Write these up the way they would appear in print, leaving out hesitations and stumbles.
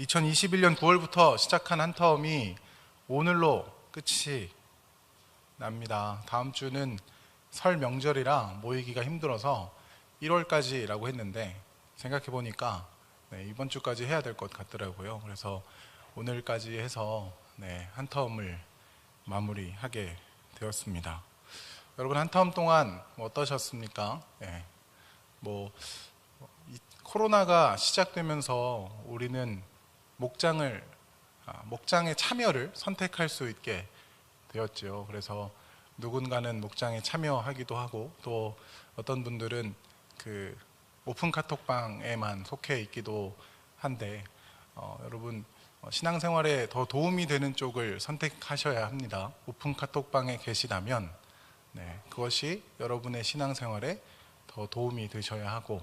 2021년 9월부터 시작한 한 텀이 오늘로 끝이 납니다. 다음 주는 설 명절이라 모이기가 힘들어서 1월까지라고 했는데 생각해 보니까 이번 주까지 해야 될 것 같더라고요. 그래서 오늘까지 해서 한 텀을 마무리하게 되었습니다. 여러분 한 텀 동안 어떠셨습니까? 코로나가 시작되면서 우리는 목장의 참여를 선택할 수 있게 되었죠. 그래서 누군가는 목장에 참여하기도 하고 또 어떤 분들은 그 오픈 카톡방에만 속해 있기도 한데 여러분 신앙생활에 더 도움이 되는 쪽을 선택하셔야 합니다. 오픈 카톡방에 계시다면 그것이 여러분의 신앙생활에 더 도움이 되셔야 하고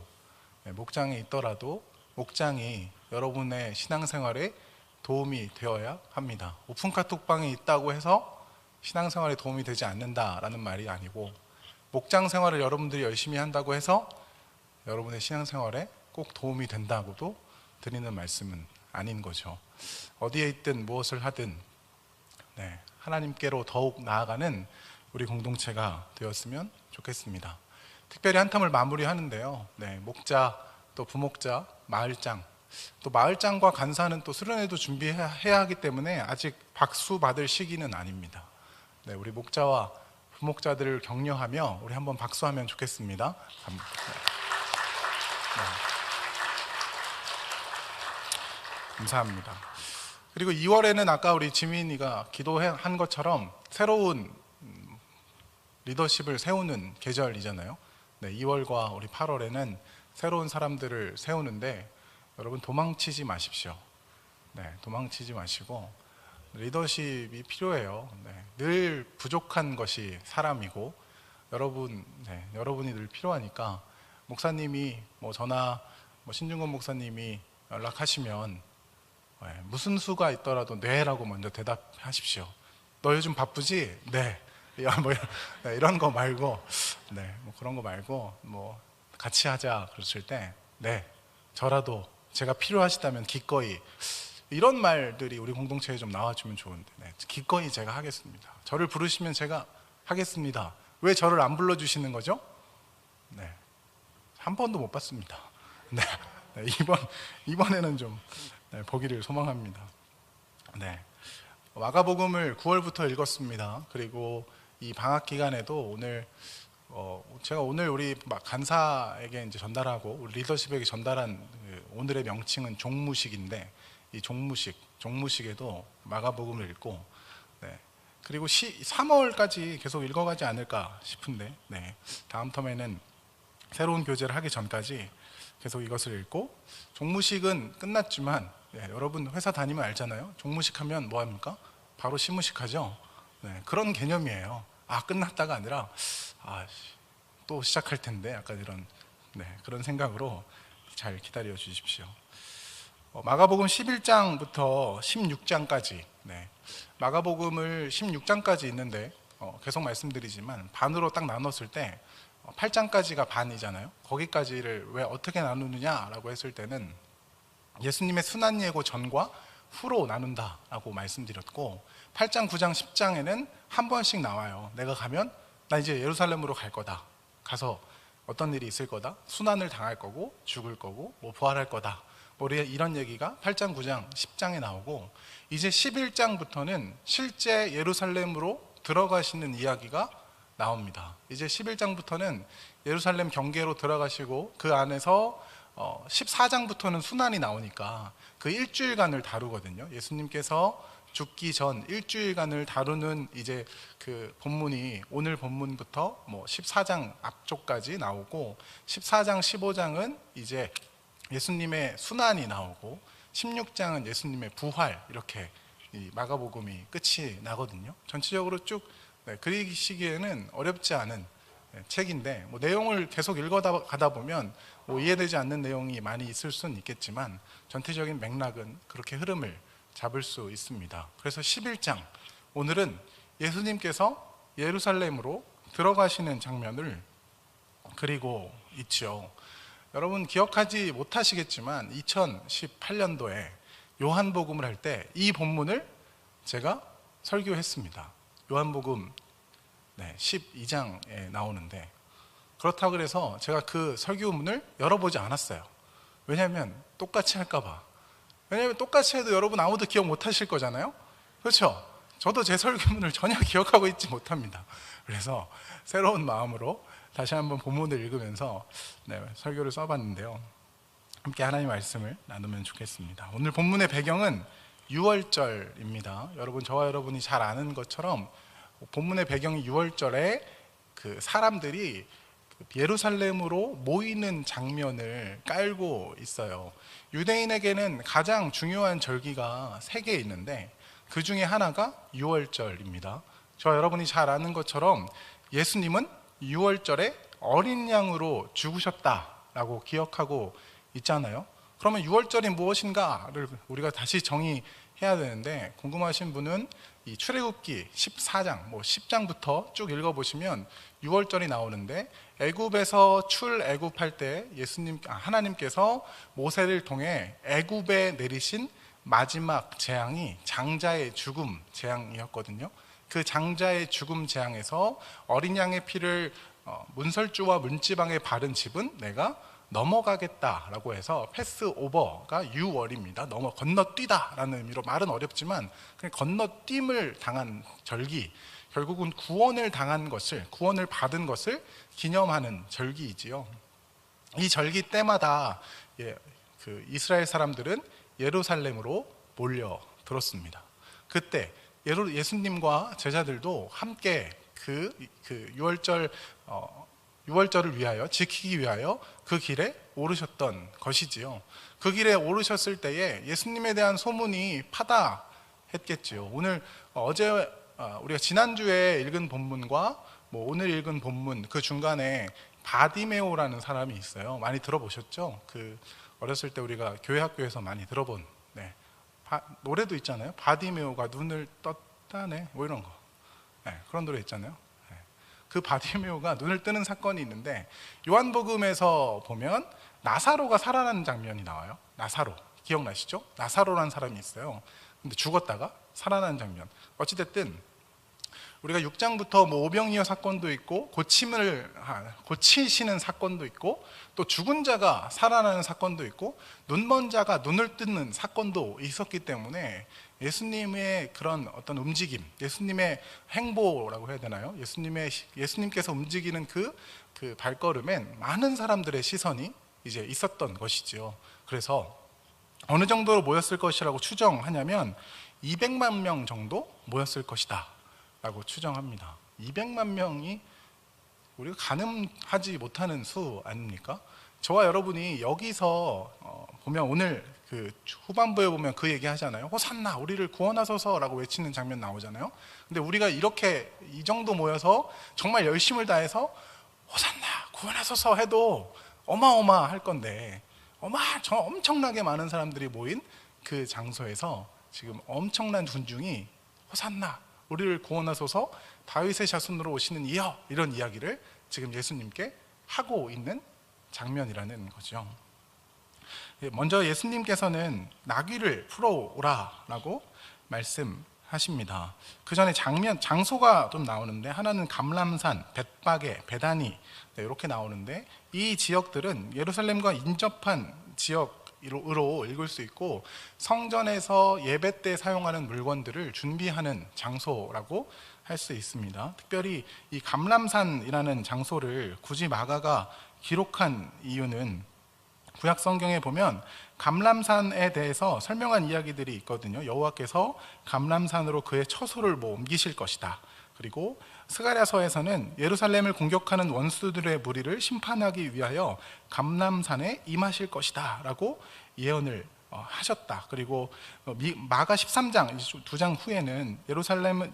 목장에 있더라도 목장이 여러분의 신앙생활에 도움이 되어야 합니다. 오픈 카톡방에 있다고 해서 신앙생활에 도움이 되지 않는다라는 말이 아니고 목장 생활을 여러분들이 열심히 한다고 해서 여러분의 신앙생활에 꼭 도움이 된다고도 드리는 말씀은 아닌 거죠. 어디에 있든 무엇을 하든 하나님께로 더욱 나아가는 우리 공동체가 되었으면 좋겠습니다. 특별히 한 텀을 마무리하는데요. 목자, 또 부목자, 마을장, 또 마을장과 간사는 또 수련회도 준비해야 하기 때문에 아직 박수 받을 시기는 아닙니다. 우리 목자와 부목자들을 격려하며 우리 한번 박수하면 좋겠습니다. 감사합니다. 그리고 2월에는 아까 우리 지민이가 기도한 것처럼 새로운 리더십을 세우는 계절이잖아요. 2월과 우리 8월에는 새로운 사람들을 세우는데 여러분 도망치지 마십시오. 도망치지 마시고 리더십이 필요해요. 늘 부족한 것이 사람이고 여러분이 늘 필요하니까 목사님이 저나 신중건 목사님이 연락하시면 무슨 수가 있더라도 네라고 먼저 대답하십시오. 너 요즘 바쁘지? 네. 이런 거 말고 그런 거 말고 같이 하자 그랬을 때 저라도 제가 필요하시다면 기꺼이 이런 말들이 우리 공동체에 좀 나와주면 좋은데 기꺼이 제가 하겠습니다. 저를 부르시면 제가 하겠습니다. 왜 저를 안 불러주시는 거죠? 한 번도 못 봤습니다. 이번에는 좀 보기를 소망합니다. 마가복음을 9월부터 읽었습니다. 그리고 이 방학 기간에도 제가 오늘 우리 간사에게 이제 전달하고 우리 리더십에게 전달한 오늘의 명칭은 종무식인데 이 종무식에도 마가복음을 읽고 그리고 3월까지 계속 읽어가지 않을까 싶은데 다음 텀에는 새로운 교재를 하기 전까지 계속 이것을 읽고 종무식은 끝났지만 여러분 회사 다니면 알잖아요. 종무식 하면 뭐 합니까? 바로 시무식 하죠. 그런 개념이에요. 끝났다가 아니라 또 시작할 텐데 약간 이런 그런 생각으로 잘 기다려 주십시오. 마가복음 11장부터 16장까지 마가복음을 16장까지 있는데 계속 말씀드리지만 반으로 딱 나눴을 때 8장까지가 반이잖아요. 거기까지를 왜 어떻게 나누느냐라고 했을 때는 예수님의 순환 예고 전과 후로 나눈다라고 말씀드렸고 8장, 9장, 10장에는 한 번씩 나와요. 내가 가면 나 이제 예루살렘으로 갈 거다. 가서 어떤 일이 있을 거다. 순환을 당할 거고 죽을 거고 부활할 거다. 이런 얘기가 8장, 9장, 10장에 나오고 이제 11장부터는 실제 예루살렘으로 들어가시는 이야기가 나옵니다. 이제 11장부터는 예루살렘 경계로 들어가시고 그 안에서 14장부터는 순환이 나오니까 그 일주일간을 다루거든요. 예수님께서 죽기 전 일주일간을 다루는 이제 그 본문이 오늘 본문부터 14장 앞쪽까지 나오고 14장, 15장은 이제 예수님의 순환이 나오고 16장은 예수님의 부활 이렇게 이 마가복음이 끝이 나거든요. 전체적으로 쭉 그리시기에는 어렵지 않은 책인데 내용을 계속 읽어가다 보면 이해되지 않는 내용이 많이 있을 수는 있겠지만 전체적인 맥락은 그렇게 흐름을 잡을 수 있습니다. 그래서 11장 오늘은 예수님께서 예루살렘으로 들어가시는 장면을 그리고 있죠. 여러분 기억하지 못하시겠지만 2018년도에 요한복음을 할 때 이 본문을 제가 설교했습니다. 요한복음 12장에 나오는데, 그렇다고 그래서 제가 그 설교문을 열어보지 않았어요. 왜냐하면 똑같이 할까봐. 왜냐하면 똑같이 해도 여러분 아무도 기억 못 하실 거잖아요. 그렇죠? 저도 제 설교문을 전혀 기억하고 있지 못합니다. 그래서 새로운 마음으로 다시 한번 본문을 읽으면서 설교를 써봤는데요. 함께 하나님의 말씀을 나누면 좋겠습니다. 오늘 본문의 배경은 유월절입니다. 여러분, 저와 여러분이 잘 아는 것처럼 본문의 배경이 유월절에 그 사람들이 예루살렘으로 모이는 장면을 깔고 있어요. 유대인에게는 가장 중요한 절기가 3개 있는데 그 중에 하나가 유월절입니다. 저와 여러분이 잘 아는 것처럼 예수님은 유월절에 어린 양으로 죽으셨다라고 기억하고 있잖아요. 그러면 유월절이 무엇인가를 우리가 다시 정의해야 되는데, 궁금하신 분은 이 출애굽기 14장, 10장부터 쭉 읽어보시면 유월절이 나오는데, 애굽에서 출애굽할 때 하나님께서 모세를 통해 애굽에 내리신 마지막 재앙이 장자의 죽음 재앙이었거든요. 그 장자의 죽음 재앙에서 어린 양의 피를 문설주와 문지방에 바른 집은 내가 넘어가겠다라고 해서 패스오버가 유월입니다. 건너뛰다라는 의미로, 말은 어렵지만 그냥 건너뛰임을 당한 절기, 결국은 구원을 받은 것을 기념하는 절기이지요. 이 절기 때마다 그 이스라엘 사람들은 예루살렘으로 몰려들었습니다. 그때 예수님과 제자들도 함께 그 유월절을 위하여, 지키기 위하여 그 길에 오르셨던 것이지요. 그 길에 오르셨을 때에 예수님에 대한 소문이 파다했겠지요. 어제 우리가 지난주에 읽은 본문과 오늘 읽은 본문 그 중간에 바디메오라는 사람이 있어요. 많이 들어보셨죠? 어렸을 때 우리가 교회 학교에서 많이 들어본 노래도 있잖아요. 바디메오가 눈을 떴다네, 이런 거. 그런 노래 있잖아요. 그 바디메오가 눈을 뜨는 사건이 있는데, 요한복음에서 보면 나사로가 살아나는 장면이 나와요. 나사로, 기억나시죠? 나사로라는 사람이 있어요. 근데 죽었다가 살아나는 장면. 어찌됐든 우리가 6장부터 오병이어 사건도 있고 고치시는 사건도 있고, 또 죽은 자가 살아나는 사건도 있고, 눈먼 자가 눈을 뜨는 사건도 있었기 때문에 예수님의 그런 어떤 움직임, 예수님의 행보라고 해야 되나요? 예수님께서 움직이는 그 발걸음엔 많은 사람들의 시선이 이제 있었던 것이지요. 그래서 어느 정도로 모였을 것이라고 추정하냐면 200만 명 정도 모였을 것이다 라고 추정합니다. 200만 명이 우리가 가늠하지 못하는 수 아닙니까? 저와 여러분이 여기서 보면 오늘 후반부에 보면 그 얘기 하잖아요. 호산나, 우리를 구원하소서 라고 외치는 장면 나오잖아요. 근데 우리가 이렇게 이 정도 모여서 정말 열심을 다해서 호산나, 구원하소서 해도 어마어마할 건데, 엄청나게 많은 사람들이 모인 그 장소에서 지금 엄청난 군중이 호산나, 우리를 구원하소서, 다윗의 자손으로 오시는 이여, 이런 이야기를 지금 예수님께 하고 있는 장면이라는 거죠. 먼저 예수님께서는 나귀를 풀어오라라고 말씀하십니다. 그 전에 장소가 좀 나오는데, 하나는 감람산, 벳바게, 베다니 이렇게 나오는데, 이 지역들은 예루살렘과 인접한 지역으로 읽을 수 있고, 성전에서 예배 때 사용하는 물건들을 준비하는 장소라고 할 수 있습니다. 특별히 이 감람산이라는 장소를 굳이 마가가 기록한 이유는, 구약 성경에 보면 감람산에 대해서 설명한 이야기들이 있거든요. 여호와께서 감람산으로 그의 처소를 옮기실 것이다. 그리고 스가랴서에서는 예루살렘을 공격하는 원수들의 무리를 심판하기 위하여 감람산에 임하실 것이다 라고 예언을 하셨다. 그리고 마가 13장, 2장 후에는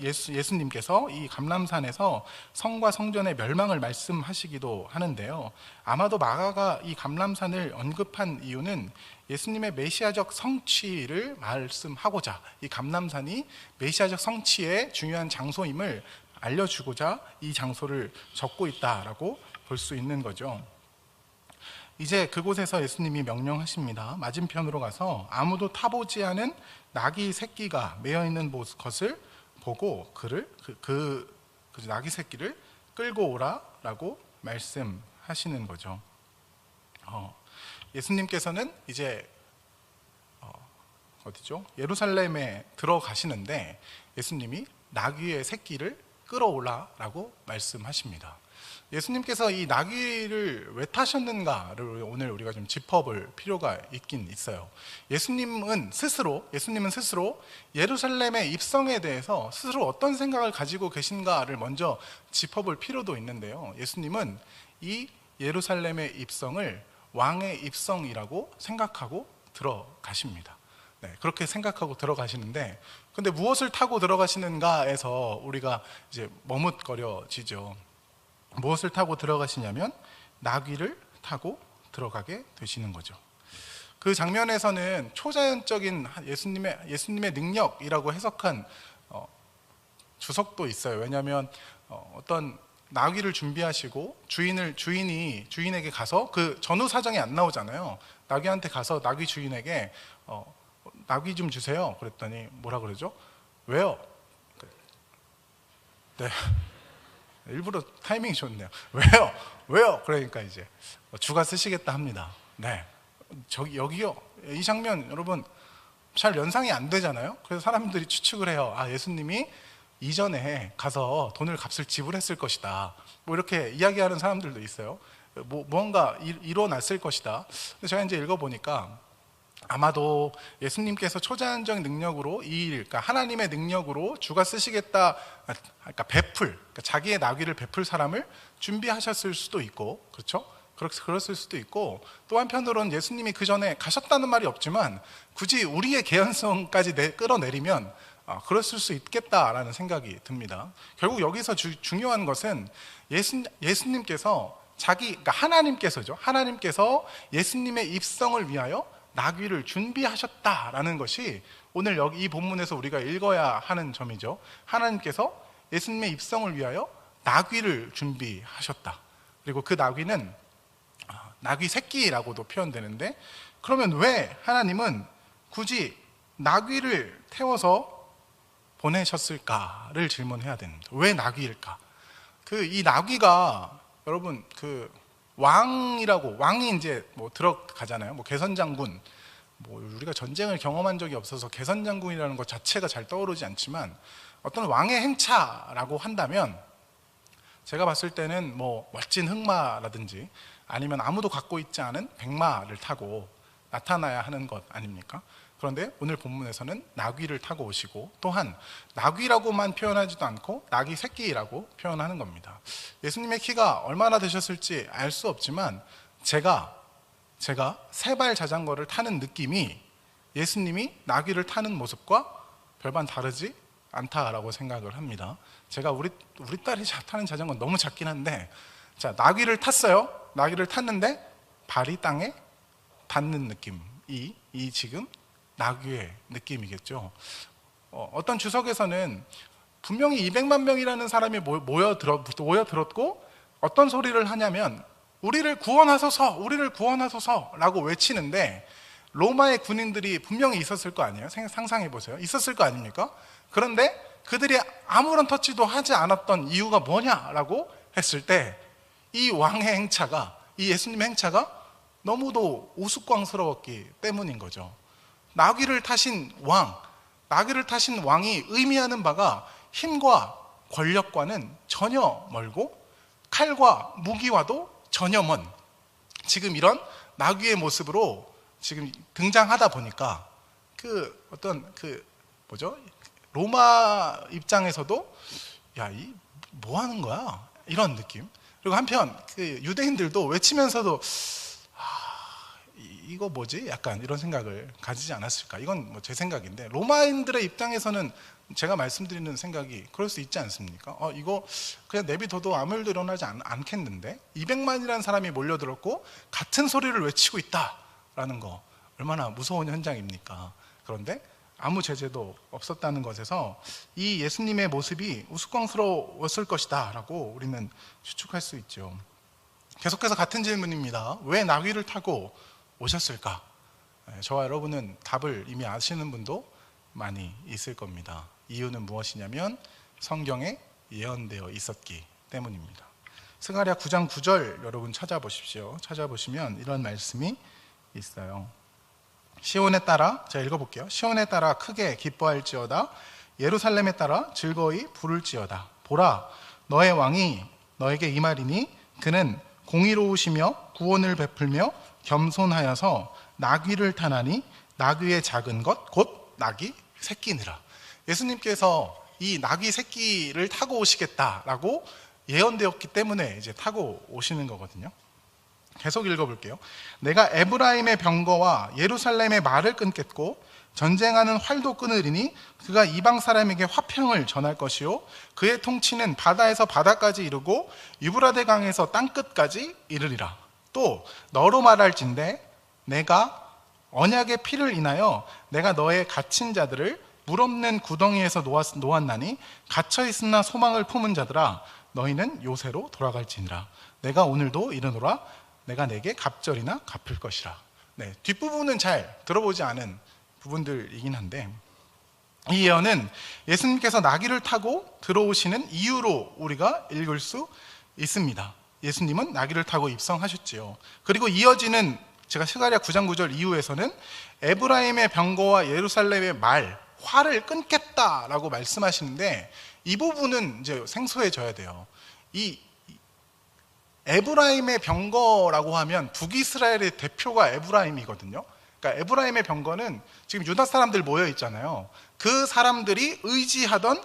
예수님께서 이 감람산에서 성과 성전의 멸망을 말씀하시기도 하는데요. 아마도 마가가 이 감람산을 언급한 이유는 예수님의 메시아적 성취를 말씀하고자, 이 감람산이 메시아적 성취의 중요한 장소임을 알려주고자 이 장소를 적고 있다라고 볼 수 있는 거죠. 이제 그곳에서 예수님이 명령하십니다. 맞은편으로 가서 아무도 타보지 않은 나귀 새끼가 매어 있는 것을 보고 그 나귀 새끼를 끌고 오라라고 말씀하시는 거죠. 예수님께서는 이제 어디죠? 예루살렘에 들어가시는데 예수님이 나귀의 새끼를 끌어오라라고 말씀하십니다. 예수님께서 이 나귀를 왜 타셨는가를 오늘 우리가 좀 짚어볼 필요가 있긴 있어요. 예수님은 스스로 예루살렘의 입성에 대해서 스스로 어떤 생각을 가지고 계신가를 먼저 짚어볼 필요도 있는데요. 예수님은 이 예루살렘의 입성을 왕의 입성이라고 생각하고 들어가십니다. 네, 그렇게 생각하고 들어가시는데, 근데 무엇을 타고 들어가시는가에서 우리가 이제 머뭇거려지죠. 무엇을 타고 들어가시냐면 나귀를 타고 들어가게 되시는 거죠. 그 장면에서는 초자연적인 예수님의 능력이라고 해석한 주석도 있어요. 왜냐하면 어떤 나귀를 준비하시고 주인에게 가서 그 전후 사정이 안 나오잖아요. 나귀한테 가서 나귀 주인에게 나귀 좀 주세요. 그랬더니 뭐라 그러죠? 왜요? 네. 일부러 타이밍이 좋네요. 왜요? 그러니까 이제 주가 쓰시겠다 합니다. 네. 여기요. 이 장면 여러분 잘 연상이 안 되잖아요. 그래서 사람들이 추측을 해요. 아, 예수님이 이전에 가서 값을 지불했을 것이다. 뭐 이렇게 이야기하는 사람들도 있어요. 뭔가 일어났을 것이다. 근데 제가 이제 읽어보니까 아마도 예수님께서 초자연적 능력으로 그러니까 하나님의 능력으로 주가 쓰시겠다, 그러니까 그러니까 자기의 나귀를 베풀 사람을 준비하셨을 수도 있고, 그렇죠? 그랬을 수도 있고, 또 한편으로는 예수님이 그 전에 가셨다는 말이 없지만 굳이 우리의 개연성까지 끌어내리면 그랬을 수 있겠다라는 생각이 듭니다. 결국 여기서 중요한 것은 예수님께서 그러니까 하나님께서 예수님의 입성을 위하여 나귀를 준비하셨다라는 것이 오늘 여기 이 본문에서 우리가 읽어야 하는 점이죠. 하나님께서 예수님의 입성을 위하여 나귀를 준비하셨다. 그리고 그 나귀는 나귀 새끼라고도 표현되는데, 그러면 왜 하나님은 굳이 나귀를 태워서 보내셨을까를 질문해야 됩니다. 왜 나귀일까? 이 나귀가 여러분 왕이 이제 들어가잖아요. 개선장군, 우리가 전쟁을 경험한 적이 없어서 개선장군이라는 것 자체가 잘 떠오르지 않지만 어떤 왕의 행차라고 한다면 제가 봤을 때는 멋진 흑마라든지 아니면 아무도 갖고 있지 않은 백마를 타고 나타나야 하는 것 아닙니까? 그런데 오늘 본문에서는 나귀를 타고 오시고, 또한 나귀라고만 표현하지도 않고 나귀 새끼라고 표현하는 겁니다. 예수님의 키가 얼마나 되셨을지 알 수 없지만 제가 세발 자전거를 타는 느낌이 예수님이 나귀를 타는 모습과 별반 다르지 않다라고 생각을 합니다. 제가 우리 딸이 타는 자전거는 너무 작긴 한데, 자, 나귀를 탔어요. 나귀를 탔는데 발이 땅에 닿는 느낌이 지금 나귀의 느낌이겠죠. 어떤 주석에서는 분명히 200만 명이라는 사람이 모여들었고 어떤 소리를 하냐면 우리를 구원하소서 라고 외치는데, 로마의 군인들이 분명히 있었을 거 아니에요? 상상해 보세요. 있었을 거 아닙니까? 그런데 그들이 아무런 터치도 하지 않았던 이유가 뭐냐라고 했을 때 이 예수님의 행차가 너무도 우스꽝스러웠기 때문인 거죠. 나귀를 타신 왕이 의미하는 바가 힘과 권력과는 전혀 멀고 칼과 무기와도 전혀 먼 지금 이런 나귀의 모습으로 지금 등장하다 보니까 로마 입장에서도 뭐 하는 거야? 이런 느낌. 그리고 한편 유대인들도 외치면서도 이거 뭐지? 약간 이런 생각을 가지지 않았을까? 이건 제 생각인데, 로마인들의 입장에서는 제가 말씀드리는 생각이 그럴 수 있지 않습니까? 이거 그냥 내비둬도 아무 일도 일어나지 않겠는데 200만이라는 사람이 몰려들었고 같은 소리를 외치고 있다라는 거 얼마나 무서운 현장입니까? 그런데 아무 제재도 없었다는 것에서 이 예수님의 모습이 우스꽝스러웠을 것이다 라고 우리는 추측할 수 있죠. 계속해서 같은 질문입니다. 왜 나귀를 타고 오셨을까? 저와 여러분은 답을 이미 아시는 분도 많이 있을 겁니다. 이유는 무엇이냐면 성경에 예언되어 있었기 때문입니다. 스가랴 9장 9절 여러분 찾아보십시오. 찾아보시면 이런 말씀이 있어요. 시온에 따라, 제가 읽어볼게요. 시온에 따라 크게 기뻐할지어다. 예루살렘에 따라 즐거이 부를지어다. 보라, 너의 왕이 너에게 임하리니 그는 공의로우시며 구원을 베풀며 겸손하여서 나귀를 타나니 나귀의 작은 것 곧 나귀 새끼니라. 예수님께서 이 나귀 새끼를 타고 오시겠다라고 예언되었기 때문에 이제 타고 오시는 거거든요. 계속 읽어볼게요. 내가 에브라임의 병거와 예루살렘의 말을 끊겠고 전쟁하는 활도 끊으리니 그가 이방 사람에게 화평을 전할 것이요 그의 통치는 바다에서 바다까지 이르고 유브라데 강에서 땅끝까지 이르리라. 또 너로 말할진대 내가 언약의 피를 인하여 내가 너의 갇힌 자들을 물 없는 구덩이에서 놓았나니 갇혀 있으나 소망을 품은 자들아 너희는 요새로 돌아갈지니라. 내가 오늘도 이르노라 내가 내게 갑절이나 갚을 것이라. 뒷부분은 잘 들어보지 않은 부분들이긴 한데 이 예언은 예수님께서 나귀를 타고 들어오시는 이유로 우리가 읽을 수 있습니다. 예수님은 나귀를 타고 입성하셨지요. 그리고 이어지는 제가 스가랴 9장 9절 이후에서는 에브라임의 병거와 예루살렘의 말, 화를 끊겠다라고 말씀하시는데 이 부분은 이제 생소해져야 돼요. 이 에브라임의 병거라고 하면 북이스라엘의 대표가 에브라임이거든요. 그러니까 에브라임의 병거는 지금 유다 사람들 모여 있잖아요. 그 사람들이 의지하던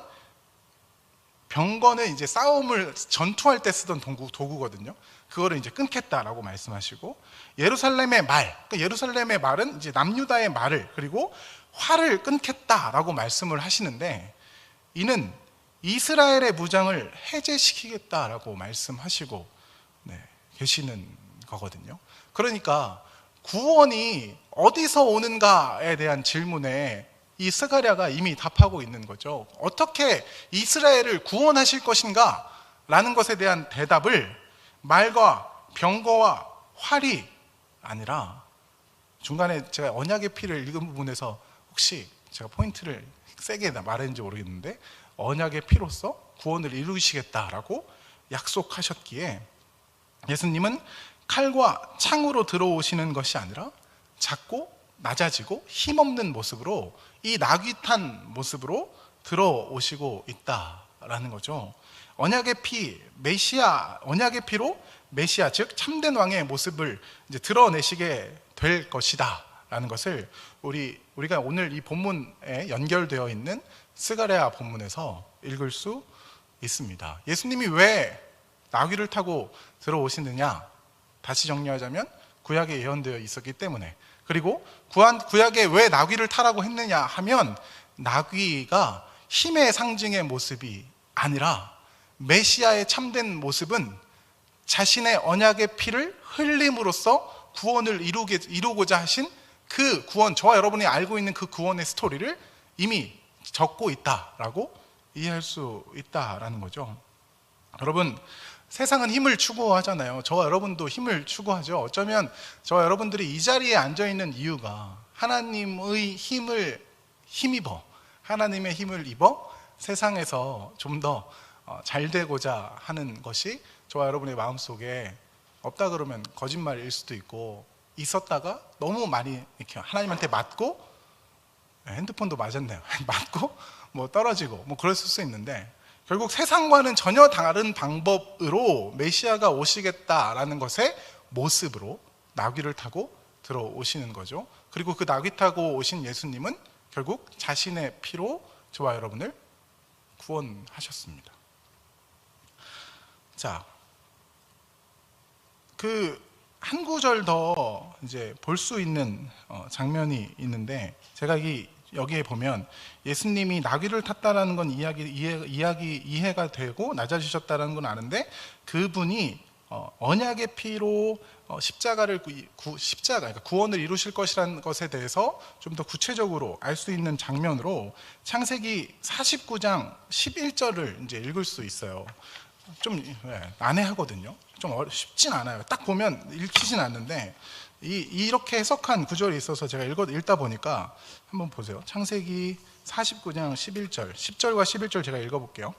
병거는 이제 싸움을 전투할 때 쓰던 도구거든요. 그거를 이제 끊겠다라고 말씀하시고 예루살렘의 말, 그러니까 예루살렘의 말은 이제 남유다의 말을 그리고 활을 끊겠다라고 말씀을 하시는데 이는 이스라엘의 무장을 해제시키겠다라고 말씀하시고 계시는 거거든요. 그러니까 구원이 어디서 오는가에 대한 질문에 이 스가랴가 이미 답하고 있는 거죠. 어떻게 이스라엘을 구원하실 것인가? 라는 것에 대한 대답을 말과 병거와 활이 아니라 중간에 제가 언약의 피를 읽은 부분에서 혹시 제가 포인트를 세게 말했는지 모르겠는데 언약의 피로서 구원을 이루시겠다라고 약속하셨기에 예수님은 칼과 창으로 들어오시는 것이 아니라 작고 낮아지고 힘없는 모습으로 이 나귀 탄 모습으로 들어오시고 있다라는 거죠. 언약의 피, 메시아, 언약의 피로 메시아 즉 참된 왕의 모습을 이제 드러내시게 될 것이다라는 것을 우리가 오늘 이 본문에 연결되어 있는 스가랴 본문에서 읽을 수 있습니다. 예수님이 왜 나귀를 타고 들어오시느냐? 다시 정리하자면 구약에 예언되어 있었기 때문에. 그리고 구약에 왜 나귀를 타라고 했느냐 하면 나귀가 힘의 상징의 모습이 아니라 메시아의 참된 모습은 자신의 언약의 피를 흘림으로써 구원을 이루고자 하신 그 구원, 저와 여러분이 알고 있는 그 구원의 스토리를 이미 적고 있다라고 이해할 수 있다라는 거죠. 여러분, 세상은 힘을 추구하잖아요. 저와 여러분도 힘을 추구하죠. 어쩌면 저와 여러분들이 이 자리에 앉아있는 이유가 하나님의 힘입어 하나님의 힘을 입어 세상에서 좀 더 잘 되고자 하는 것이 저와 여러분의 마음속에 없다 그러면 거짓말일 수도 있고 있었다가 너무 많이 이렇게 하나님한테 맞고 핸드폰도 맞았네요. 맞고 뭐 떨어지고 뭐 그랬을 수 있는데 결국 세상과는 전혀 다른 방법으로 메시아가 오시겠다라는 것의 모습으로 나귀를 타고 들어오시는 거죠. 그리고 그 나귀 타고 오신 예수님은 결국 자신의 피로 저와 여러분을 구원하셨습니다. 자, 그 한 구절 더 이제 볼 수 있는 장면이 있는데 제가 여기에 보면 예수님이 나귀를 tas다라는 건 이해가 되고 낮아지셨다는 건 아는데 그분이 언약의 피로 십자가 그러니까 구원을 이루실 것이라는 것에 대해서 좀 더 구체적으로 알 수 있는 장면으로 창세기 49장 11절을 이제 읽을 수 있어요. 좀 난해하거든요. 좀 쉽진 않아요. 딱 보면 읽히진 않는데 이렇게 해석한 구절이 있어서 제가 읽다 보니까 한번 보세요. 창세기 49장 11절, 10절과 11절 제가 읽어볼게요.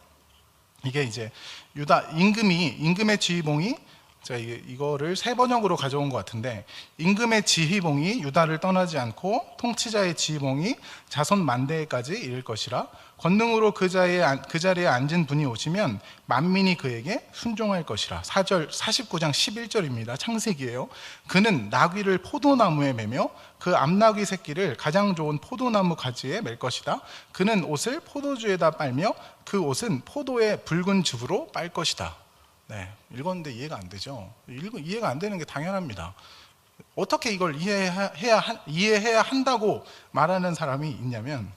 이게 이제 임금의 지휘봉이, 제가 이거를 세 번역으로 가져온 것 같은데, 임금의 지휘봉이 유다를 떠나지 않고 통치자의 지휘봉이 자손 만대에까지 이를 것이라. 권능으로 그 자리에 앉은 분이 오시면 만민이 그에게 순종할 것이라. 49장 11절입니다. 창세기예요. 그는 나귀를 포도나무에 매며 그 암나귀 새끼를 가장 좋은 포도나무 가지에 맬 것이다. 그는 옷을 포도주에다 빨며 그 옷은 포도의 붉은 즙으로 빨 것이다. 네, 읽었는데 이해가 안 되죠. 이해가 안 되는 게 당연합니다. 어떻게 이걸 이해해야 한다고 말하는 사람이 있냐면,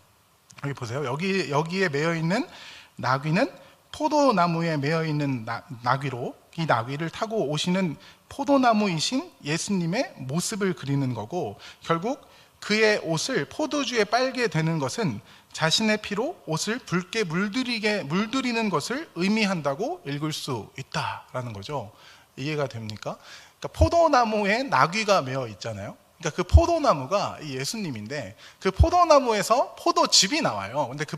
여기 보세요. 여기에 매여 있는 나귀는 포도나무에 매여 있는 나귀로, 이 나귀를 타고 오시는 포도나무이신 예수님의 모습을 그리는 거고, 결국 그의 옷을 포도주에 빨게 되는 것은 자신의 피로 옷을 붉게 물들이는 것을 의미한다고 읽을 수 있다라는 거죠. 이해가 됩니까? 그러니까 포도나무에 나귀가 매어 있잖아요. 그러니까 그 포도나무가 이 예수님인데, 그 포도나무에서 포도즙이 나와요. 근데 그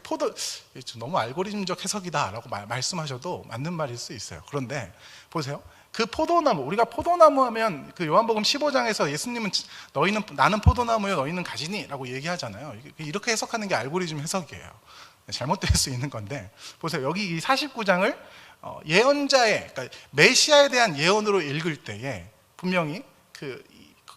너무 알고리즘적 해석이다라고 말씀하셔도 맞는 말일 수 있어요. 그런데 보세요. 그 포도나무, 우리가 포도나무 하면 그 요한복음 15장에서 예수님은 나는 포도나무요 너희는 가지니 라고 얘기하잖아요. 이렇게 해석하는 게 알고리즘 해석이에요. 잘못될 수 있는 건데, 보세요. 여기 이 49장을 예언자의, 그러니까 메시아에 대한 예언으로 읽을 때에 분명히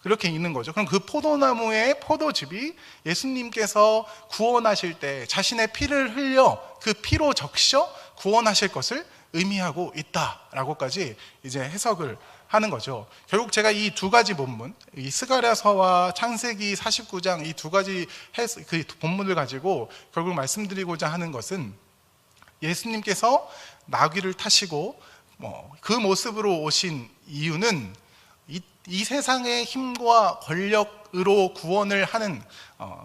그렇게 읽는 거죠. 그럼 그 포도나무의 포도즙이 예수님께서 구원하실 때 자신의 피를 흘려 그 피로 적셔 구원하실 것을 의미하고 있다라고까지 이제 해석을 하는 거죠. 결국 제가 이 두 가지 본문, 이 스가랴서와 창세기 49장 이 두 가지 그 본문을 가지고 결국 말씀드리고자 하는 것은, 예수님께서 나귀를 타시고 그 모습으로 오신 이유는 이 세상의 힘과 권력으로 구원을 하는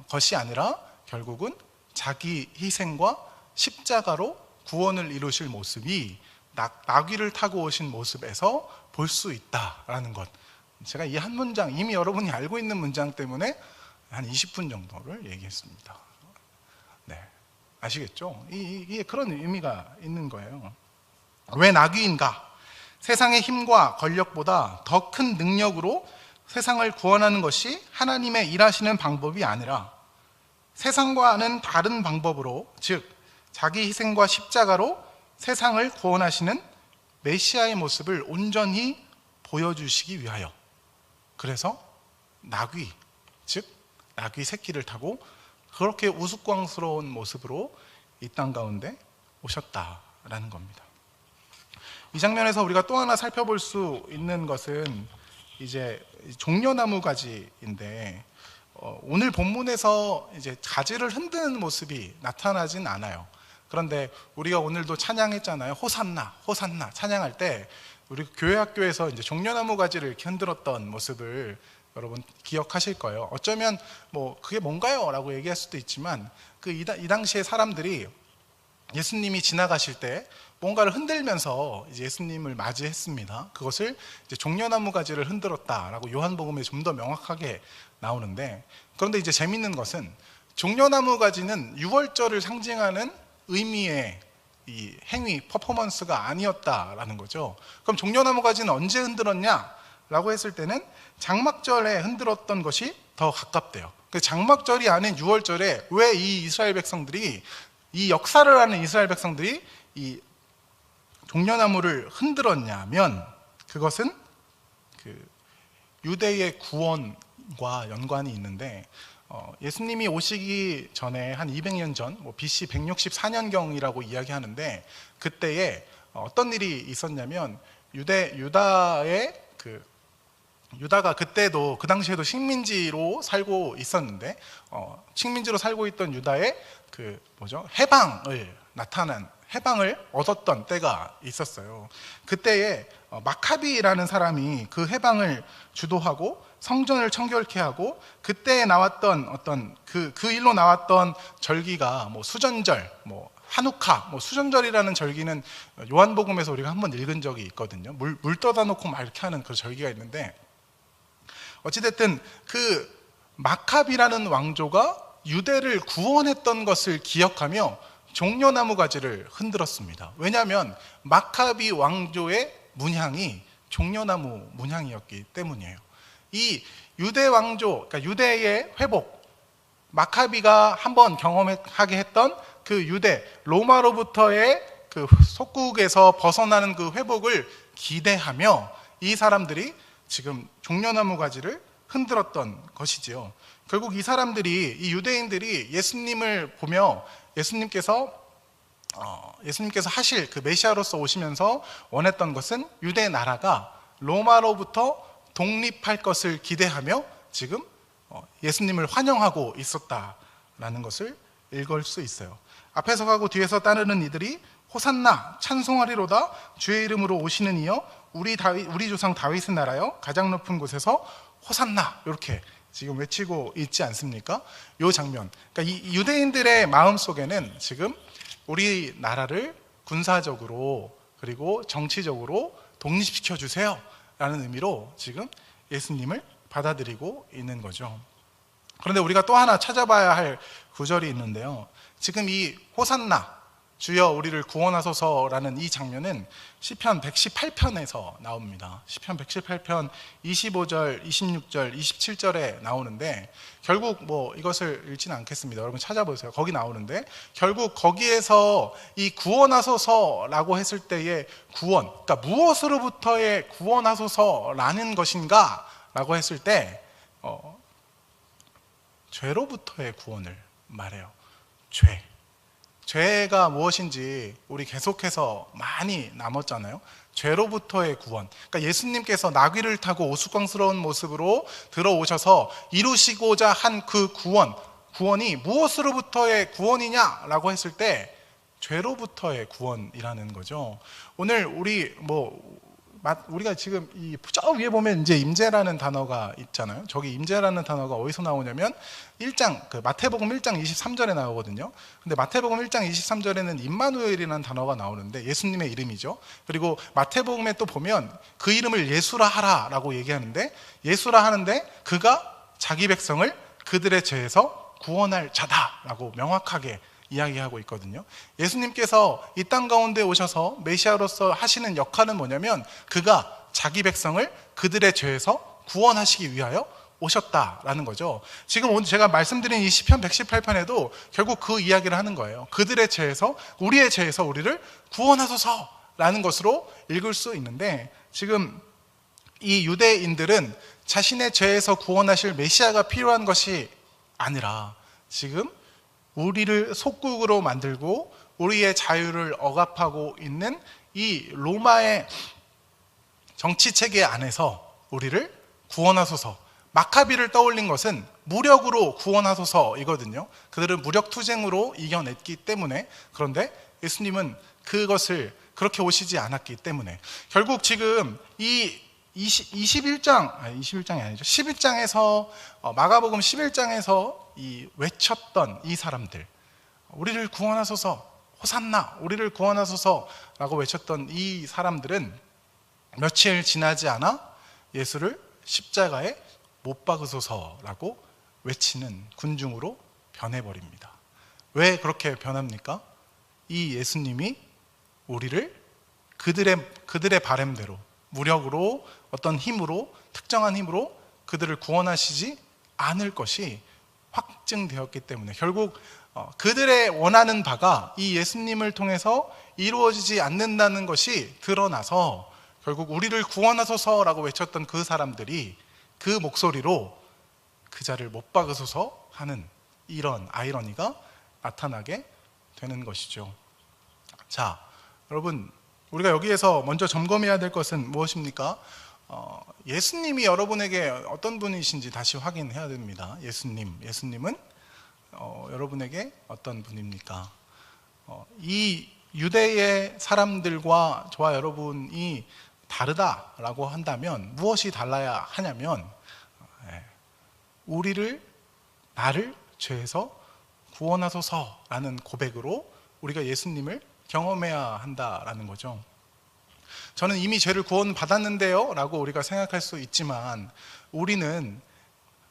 것이 아니라 결국은 자기 희생과 십자가로 구원을 이루실 모습이 나귀를 타고 오신 모습에서 볼 수 있다라는 것. 제가 이 한 문장, 이미 여러분이 알고 있는 문장 때문에 한 20분 정도를 얘기했습니다. 네, 아시겠죠? 이게 그런 의미가 있는 거예요. 왜 나귀인가? 세상의 힘과 권력보다 더 큰 능력으로 세상을 구원하는 것이 하나님의 일하시는 방법이 아니라 세상과는 다른 방법으로, 즉 자기 희생과 십자가로 세상을 구원하시는 메시아의 모습을 온전히 보여주시기 위하여, 그래서 나귀, 즉 나귀 새끼를 타고 그렇게 우스꽝스러운 모습으로 이 땅 가운데 오셨다라는 겁니다. 이 장면에서 우리가 또 하나 살펴볼 수 있는 것은 이제 종려나무 가지인데, 오늘 본문에서 이제 가지를 흔드는 모습이 나타나진 않아요. 그런데 우리가 오늘도 찬양했잖아요. 호산나, 호산나 찬양할 때 우리 교회 학교에서 이제 종려나무 가지를 이렇게 흔들었던 모습을 여러분 기억하실 거예요. 어쩌면 그게 뭔가요? 라고 얘기할 수도 있지만, 이 당시에 사람들이 예수님이 지나가실 때 뭔가를 흔들면서 이제 예수님을 맞이했습니다. 그것을 이제 종려나무 가지를 흔들었다라고 요한복음에 좀 더 명확하게 나오는데, 그런데 이제 재밌는 것은 종려나무 가지는 유월절을 상징하는 의미의 이 행위, 퍼포먼스가 아니었다라는 거죠. 그럼 종려나무 가지는 언제 흔들었냐라고 했을 때는 장막절에 흔들었던 것이 더 가깝대요. 장막절이 아닌 유월절에 왜 이 이스라엘 백성들이, 이 역사를 아는 이스라엘 백성들이 이 종려나무를 흔들었냐면, 그것은 유대의 구원과 연관이 있는데, 예수님이 오시기 전에 한 200년 전, BC 164년경이라고 이야기하는데, 그때에 어떤 일이 있었냐면, 유다가 그때도, 그 당시에도 식민지로 살고 있었는데, 식민지로 살고 있던 유다의 해방을 얻었던 때가 있었어요. 그때에 마카비라는 사람이 그 해방을 주도하고 성전을 청결케 하고, 그때에 나왔던 그 일로 나왔던 절기가 수전절, 하누카, 뭐 수전절이라는 절기는 요한복음에서 우리가 한번 읽은 적이 있거든요. 물 떠다 놓고 막 이렇게 하는 그 절기가 있는데, 어찌됐든 그 마카비라는 왕조가 유대를 구원했던 것을 기억하며 종려나무 가지를 흔들었습니다. 왜냐하면 마카비 왕조의 문향이 종려나무 문향이었기 때문이에요. 이 유대 왕조, 그러니까 유대의 회복, 마카비가 한번 경험하게 했던 그 유대 로마로부터의 그 속국에서 벗어나는 그 회복을 기대하며 이 사람들이 지금 종려나무 가지를 흔들었던 것이지요. 결국 이 사람들이, 이 유대인들이 예수님을 보며 예수님께서 하실 그 메시아로서 오시면서 원했던 것은 유대 나라가 로마로부터 독립할 것을 기대하며 지금 예수님을 환영하고 있었다라는 것을 읽을 수 있어요. 앞에서 가고 뒤에서 따르는 이들이 호산나 찬송하리로다 주의 이름으로 오시는 이여 우리 조상 다윗의 나라여 가장 높은 곳에서 호산나 이렇게 지금 외치고 있지 않습니까? 이 장면. 그러니까 이 유대인들의 마음 속에는 지금 우리나라를 군사적으로 그리고 정치적으로 독립시켜 주세요 라는 의미로 지금 예수님을 받아들이고 있는 거죠. 그런데 우리가 또 하나 찾아봐야 할 구절이 있는데요. 지금 이 호산나 주여 우리를 구원하소서라는 이 장면은 시편 118편에서 나옵니다. 시편 118편 25절, 26절, 27절에 나오는데, 결국 뭐 이것을 읽지는 않겠습니다. 여러분 찾아보세요. 거기 나오는데 결국 거기에서 이 구원하소서라고 했을 때의 구원, 그러니까 무엇으로부터의 구원하소서라는 것인가 라고 했을 때 죄로부터의 구원을 말해요. 죄가 무엇인지 우리 계속해서 많이 나눴잖아요. 죄로부터의 구원. 그러니까 예수님께서 나귀를 타고 우스꽝스러운 모습으로 들어오셔서 이루시고자 한 그 구원이 무엇으로부터의 구원이냐라고 했을 때 죄로부터의 구원이라는 거죠. 오늘 우리가 지금 저 위에 보면 이제 임재라는 단어가 있잖아요. 저기 임재라는 단어가 어디서 나오냐면 마태복음 1장 23절에 나오거든요. 근데 마태복음 1장 23절에는 임마누엘이라는 단어가 나오는데 예수님의 이름이죠. 그리고 마태복음에 또 보면 그 이름을 예수라 하라라고 얘기하는데, 예수라 하는데 그가 자기 백성을 그들의 죄에서 구원할 자다라고 명확하게 이야기하고 있거든요. 예수님께서 이 땅 가운데 오셔서 메시아로서 하시는 역할은 뭐냐면 그가 자기 백성을 그들의 죄에서 구원하시기 위하여 오셨다라는 거죠. 지금 오늘 제가 말씀드린 이 시편 118편에도 결국 그 이야기를 하는 거예요. 그들의 죄에서, 우리의 죄에서 우리를 구원하소서라는 것으로 읽을 수 있는데, 지금 이 유대인들은 자신의 죄에서 구원하실 메시아가 필요한 것이 아니라 지금 우리를 속국으로 만들고 우리의 자유를 억압하고 있는 이 로마의 정치체계 안에서 우리를 구원하소서. 마카비를 떠올린 것은 무력으로 구원하소서이거든요. 그들은 무력 투쟁으로 이겨냈기 때문에. 그런데 예수님은 그것을 그렇게 오시지 않았기 때문에 결국 지금 이 11장이 아니죠. 11장에서 마가복음 11장에서 외쳤던 이 사람들, 우리를 구원하소서, 호산나, 우리를 구원하소서라고 외쳤던 이 사람들은 며칠 지나지 않아 예수를 십자가에 못 박으소서라고 외치는 군중으로 변해버립니다. 왜 그렇게 변합니까? 이 예수님이 우리를 그들의 바램대로 무력으로 어떤 힘으로, 특정한 힘으로 그들을 구원하시지 않을 것이 확증되었기 때문에 결국 그들의 원하는 바가 이 예수님을 통해서 이루어지지 않는다는 것이 드러나서 결국 우리를 구원하소서라고 외쳤던 그 사람들이 그 목소리로 그 자를 못 박으소서 하는 이런 아이러니가 나타나게 되는 것이죠. 자, 여러분, 우리가 여기에서 먼저 점검해야 될 것은 무엇입니까? 예수님이 여러분에게 어떤 분이신지 다시 확인해야 됩니다. 예수님은 여러분에게 어떤 분입니까? 이 유대의 사람들과 저와 여러분이 다르다라고 한다면 무엇이 달라야 하냐면 나를 죄에서 구원하소서라는 고백으로 우리가 예수님을 경험해야 한다라는 거죠. 저는 이미 죄를 구원받았는데요 라고 우리가 생각할 수 있지만, 우리는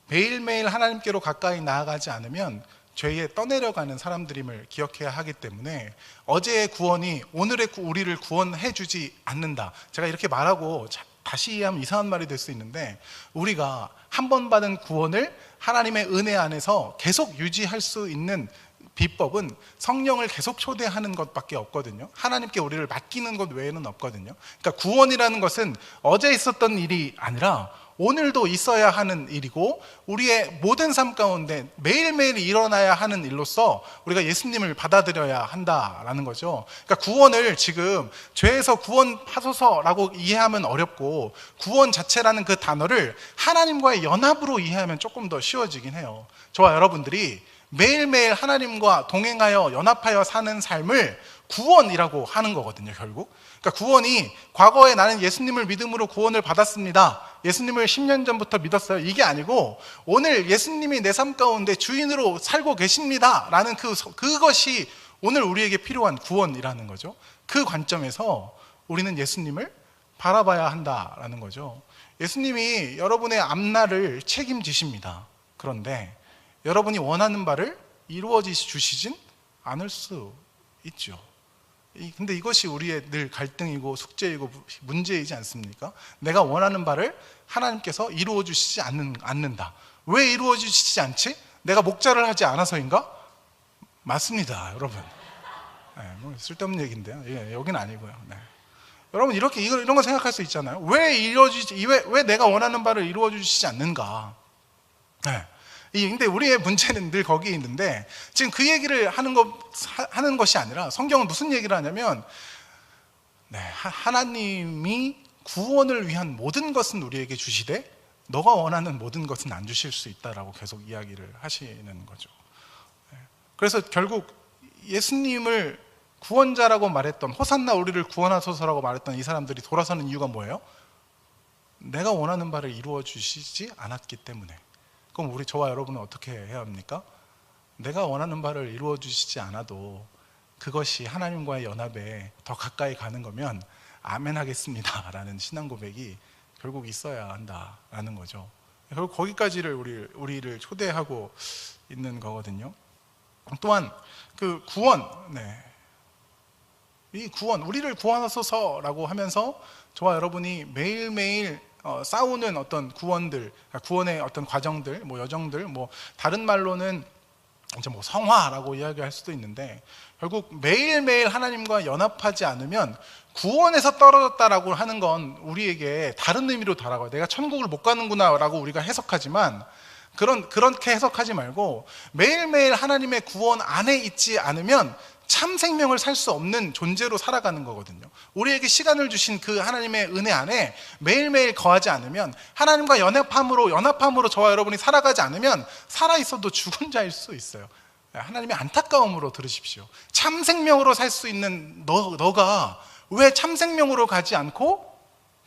매일매일 하나님께로 가까이 나아가지 않으면 죄에 떠내려가는 사람들임을 기억해야 하기 때문에, 어제의 구원이 오늘의 우리를 구원해 주지 않는다. 제가 이렇게 말하고 다시 이해하면 이상한 말이 될 수 있는데, 우리가 한 번 받은 구원을 하나님의 은혜 안에서 계속 유지할 수 있는 비법은 성령을 계속 초대하는 것밖에 없거든요. 하나님께 우리를 맡기는 것 외에는 없거든요. 그러니까 구원이라는 것은 어제 있었던 일이 아니라 오늘도 있어야 하는 일이고, 우리의 모든 삶 가운데 매일매일 일어나야 하는 일로서 우리가 예수님을 받아들여야 한다라는 거죠. 그러니까 구원을 지금 죄에서 구원하소서라고 이해하면 어렵고, 구원 자체라는 그 단어를 하나님과의 연합으로 이해하면 조금 더 쉬워지긴 해요. 저와 여러분들이 매일매일 하나님과 동행하여 연합하여 사는 삶을 구원이라고 하는 거거든요, 결국. 그러니까 구원이 과거에 나는 예수님을 믿음으로 구원을 받았습니다, 예수님을 10년 전부터 믿었어요, 이게 아니고 오늘 예수님이 내 삶 가운데 주인으로 살고 계십니다 라는 그것이 오늘 우리에게 필요한 구원이라는 거죠. 그 관점에서 우리는 예수님을 바라봐야 한다라는 거죠. 예수님이 여러분의 앞날을 책임지십니다. 그런데 여러분이 원하는 바를 이루어 주시진 않을 수 있죠. 근데 이것이 우리의 늘 갈등이고 숙제이고 문제이지 않습니까? 내가 원하는 바를 하나님께서 이루어 주시지 않는다. 왜 이루어 주시지 않지? 내가 목자를 하지 않아서인가? 맞습니다, 여러분. 뭐 쓸데없는 얘기인데요. 여기는 아니고요. 네. 여러분 이런 거 생각할 수 있잖아요. 왜 내가 원하는 바를 이루어 주시지 않는가? 네. 근데 우리의 문제는 늘 거기에 있는데, 지금 그 얘기를 하는 것이 아니라 성경은 무슨 얘기를 하냐면, 하나님이 구원을 위한 모든 것은 우리에게 주시되 너가 원하는 모든 것은 안 주실 수 있다라고 계속 이야기를 하시는 거죠. 그래서 결국 예수님을 구원자라고 말했던, 호산나 우리를 구원하소서라고 말했던 이 사람들이 돌아서는 이유가 뭐예요? 내가 원하는 바를 이루어 주시지 않았기 때문에. 그럼 저와 여러분은 어떻게 해야 합니까? 내가 원하는 바를 이루어 주시지 않아도 그것이 하나님과의 연합에 더 가까이 가는 거면 아멘 하겠습니다 라는 신앙 고백이 결국 있어야 한다라는 거죠. 결국 거기까지를 우리를 초대하고 있는 거거든요. 또한 그 구원, 이 구원, 우리를 구원하소서라고 하면서 저와 여러분이 매일매일 싸우는 어떤 구원의 어떤 과정들, 여정들, 다른 말로는 이제 성화라고 이야기할 수도 있는데, 결국 매일매일 하나님과 연합하지 않으면 구원에서 떨어졌다라고 하는 건 우리에게 다른 의미로 다가와요. 내가 천국을 못 가는구나라고 우리가 해석하지만, 그렇게 해석하지 말고 매일매일 하나님의 구원 안에 있지 않으면 참 생명을 살 수 없는 존재로 살아가는 거거든요. 우리에게 시간을 주신 그 하나님의 은혜 안에 매일매일 거하지 않으면, 하나님과 연합함으로 저와 여러분이 살아가지 않으면 살아있어도 죽은 자일 수 있어요. 하나님의 안타까움으로 들으십시오. 참 생명으로 살 수 있는 너가 왜 참 생명으로 가지 않고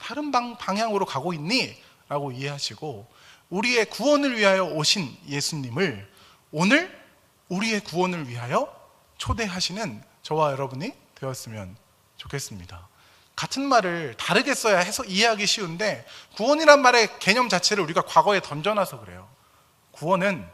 다른 방향으로 가고 있니? 라고 이해하시고, 우리의 구원을 위하여 오신 예수님을 오늘 우리의 구원을 위하여 초대하시는 저와 여러분이 되었으면 좋겠습니다. 같은 말을 다르게 써야 이해하기 쉬운데, 구원이란 말의 개념 자체를 우리가 과거에 던져놔서 그래요. 구원은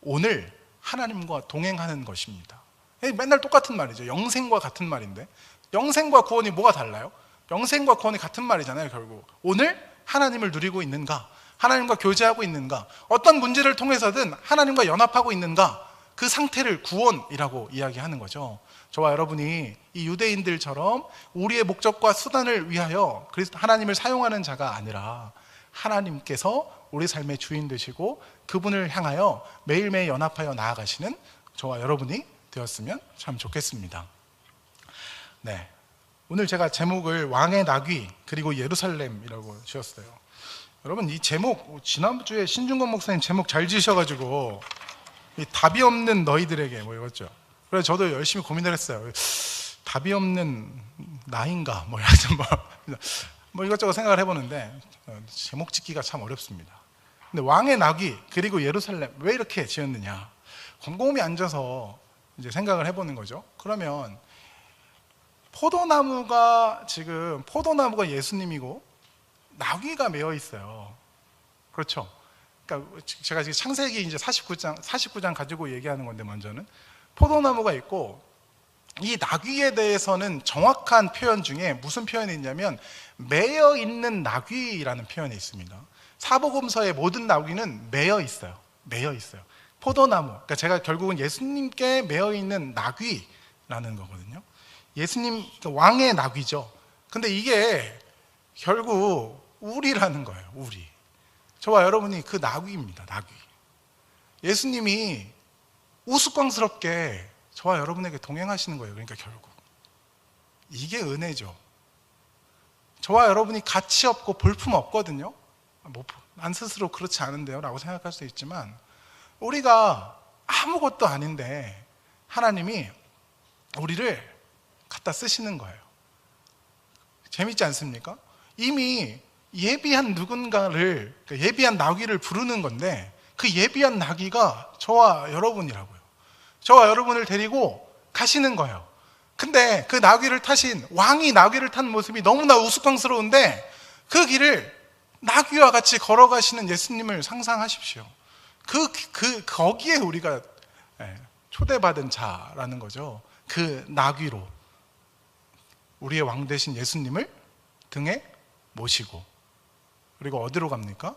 오늘 하나님과 동행하는 것입니다. 맨날 똑같은 말이죠. 영생과 같은 말인데, 영생과 구원이 뭐가 달라요? 영생과 구원이 같은 말이잖아요. 결국 오늘 하나님을 누리고 있는가, 하나님과 교제하고 있는가, 어떤 문제를 통해서든 하나님과 연합하고 있는가, 그 상태를 구원이라고 이야기하는 거죠. 저와 여러분이 이 유대인들처럼 우리의 목적과 수단을 위하여 하나님을 사용하는 자가 아니라, 하나님께서 우리 삶의 주인 되시고 그분을 향하여 매일매일 연합하여 나아가시는 저와 여러분이 되었으면 참 좋겠습니다. 오늘 제가 제목을 왕의 나귀 그리고 예루살렘이라고 지었어요. 여러분, 이 제목 지난주에 신중건 목사님 제목 잘 지으셔가지고 이 답이 없는 너희들에게 이거죠. 그래서 저도 열심히 고민을 했어요. 답이 없는 나인가 이것저것 생각을 해보는데 제목 짓기가 참 어렵습니다. 근데 왕의 나귀 그리고 예루살렘 왜 이렇게 지었느냐? 곰곰이 앉아서 이제 생각을 해보는 거죠. 그러면 포도나무가 예수님이고 나귀가 매어 있어요. 그렇죠? 그러니까 제가 지금 창세기 이제 49장 가지고 얘기하는 건데, 먼저는 포도나무가 있고, 이 나귀에 대해서는 정확한 표현 중에 무슨 표현이 있냐면 매여 있는 나귀라는 표현이 있습니다. 사복음서의 모든 나귀는 매여 있어요. 매여 있어요. 포도나무, 그러니까 제가 결국은 예수님께 매여 있는 나귀라는 거거든요. 예수님 왕의 나귀죠. 근데 이게 결국 우리라는 거예요. 우리. 저와 여러분이 그 나귀입니다. 나귀. 예수님이 우스꽝스럽게 저와 여러분에게 동행하시는 거예요. 그러니까 결국 이게 은혜죠. 저와 여러분이 가치 없고 볼품 없거든요. 난 스스로 그렇지 않은데요 라고 생각할 수 있지만, 우리가 아무것도 아닌데 하나님이 우리를 갖다 쓰시는 거예요. 재밌지 않습니까? 이미 예비한 누군가를, 예비한 나귀를 부르는 건데, 그 예비한 나귀가 저와 여러분이라고요. 저와 여러분을 데리고 가시는 거예요. 근데 그 나귀를 타신, 왕이 나귀를 탄 모습이 너무나 우스꽝스러운데, 그 길을 나귀와 같이 걸어가시는 예수님을 상상하십시오. 거기에 우리가 초대받은 자라는 거죠. 그 나귀로 우리의 왕 되신 예수님을 등에 모시고, 그리고 어디로 갑니까?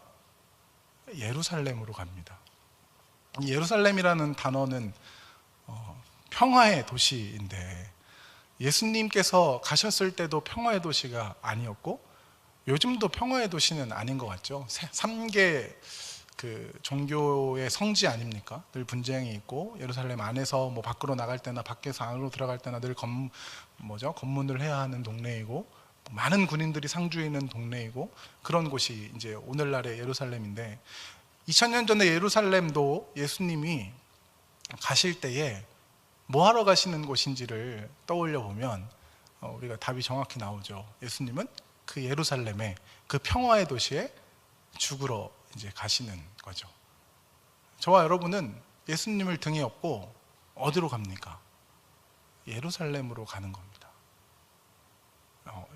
예루살렘으로 갑니다. 예루살렘이라는 단어는 평화의 도시인데, 예수님께서 가셨을 때도 평화의 도시가 아니었고 요즘도 평화의 도시는 아닌 것 같죠. 3개 그 종교의 성지 아닙니까? 늘 분쟁이 있고, 예루살렘 안에서 뭐 밖으로 나갈 때나 밖에서 안으로 들어갈 때나 늘 검문을 해야 하는 동네이고, 많은 군인들이 상주해 있는 동네이고, 그런 곳이 이제 오늘날의 예루살렘인데, 2000년 전에 예루살렘도 예수님이 가실 때에 뭐 하러 가시는 곳인지를 떠올려 보면 우리가 답이 정확히 나오죠. 예수님은 그 예루살렘에, 그 평화의 도시에 죽으러 이제 가시는 거죠. 저와 여러분은 예수님을 등에 업고 어디로 갑니까? 예루살렘으로 가는 겁니다.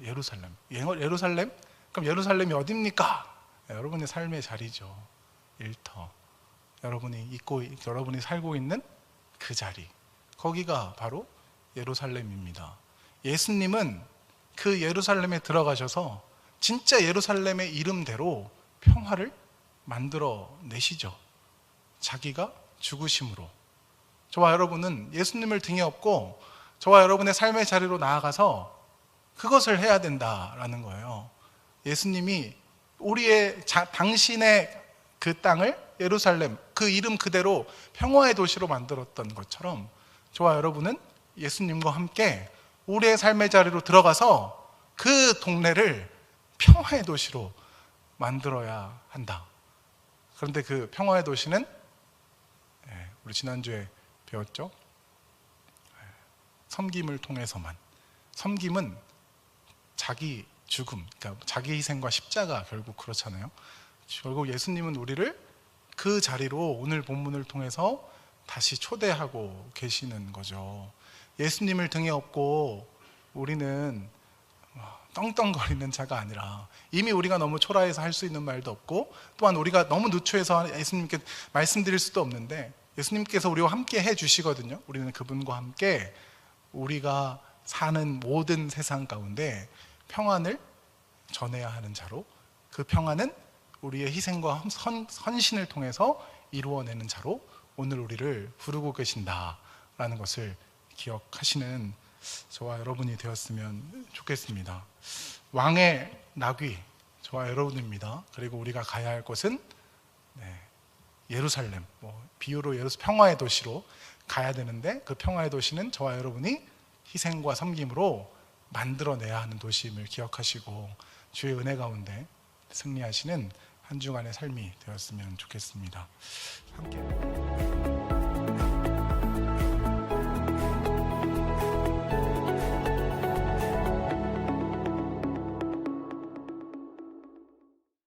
예루살렘. 예루살렘? 그럼 예루살렘이 어디입니까? 여러분의 삶의 자리죠. 일터. 여러분이 살고 있는 그 자리. 거기가 바로 예루살렘입니다. 예수님은 그 예루살렘에 들어가셔서 진짜 예루살렘의 이름대로 평화를 만들어 내시죠. 자기가 죽으심으로. 저와 여러분은 예수님을 등에 업고 저와 여러분의 삶의 자리로 나아가서 그것을 해야 된다라는 거예요. 예수님이 당신의 그 땅을 예루살렘, 그 이름 그대로 평화의 도시로 만들었던 것처럼, 저와 여러분은 예수님과 함께 우리의 삶의 자리로 들어가서 그 동네를 평화의 도시로 만들어야 한다. 그런데 그 평화의 도시는 우리 지난주에 배웠죠? 섬김을 통해서만. 섬김은 자기 죽음, 그러니까 자기 희생과 십자가, 결국 그렇잖아요. 결국 예수님은 우리를 그 자리로 오늘 본문을 통해서 다시 초대하고 계시는 거죠. 예수님을 등에 업고 우리는 떵떵거리는 자가 아니라, 이미 우리가 너무 초라해서 할 수 있는 말도 없고, 또한 우리가 너무 누추해서 예수님께 말씀드릴 수도 없는데, 예수님께서 우리와 함께 해주시거든요. 우리는 그분과 함께 우리가 사는 모든 세상 가운데 평안을 전해야 하는 자로, 그 평안은 우리의 희생과 헌신을 통해서 이루어내는 자로 오늘 우리를 부르고 계신다라는 것을 기억하시는 저와 여러분이 되었으면 좋겠습니다. 왕의 나귀, 저와 여러분입니다. 그리고 우리가 가야 할 곳은 예루살렘, 비유로 평화의 도시로 가야 되는데, 그 평화의 도시는 저와 여러분이 희생과 섬김으로 만들어내야 하는 도시임을 기억하시고 주의 은혜 가운데 승리하시는 한 주간의 삶이 되었으면 좋겠습니다. 함께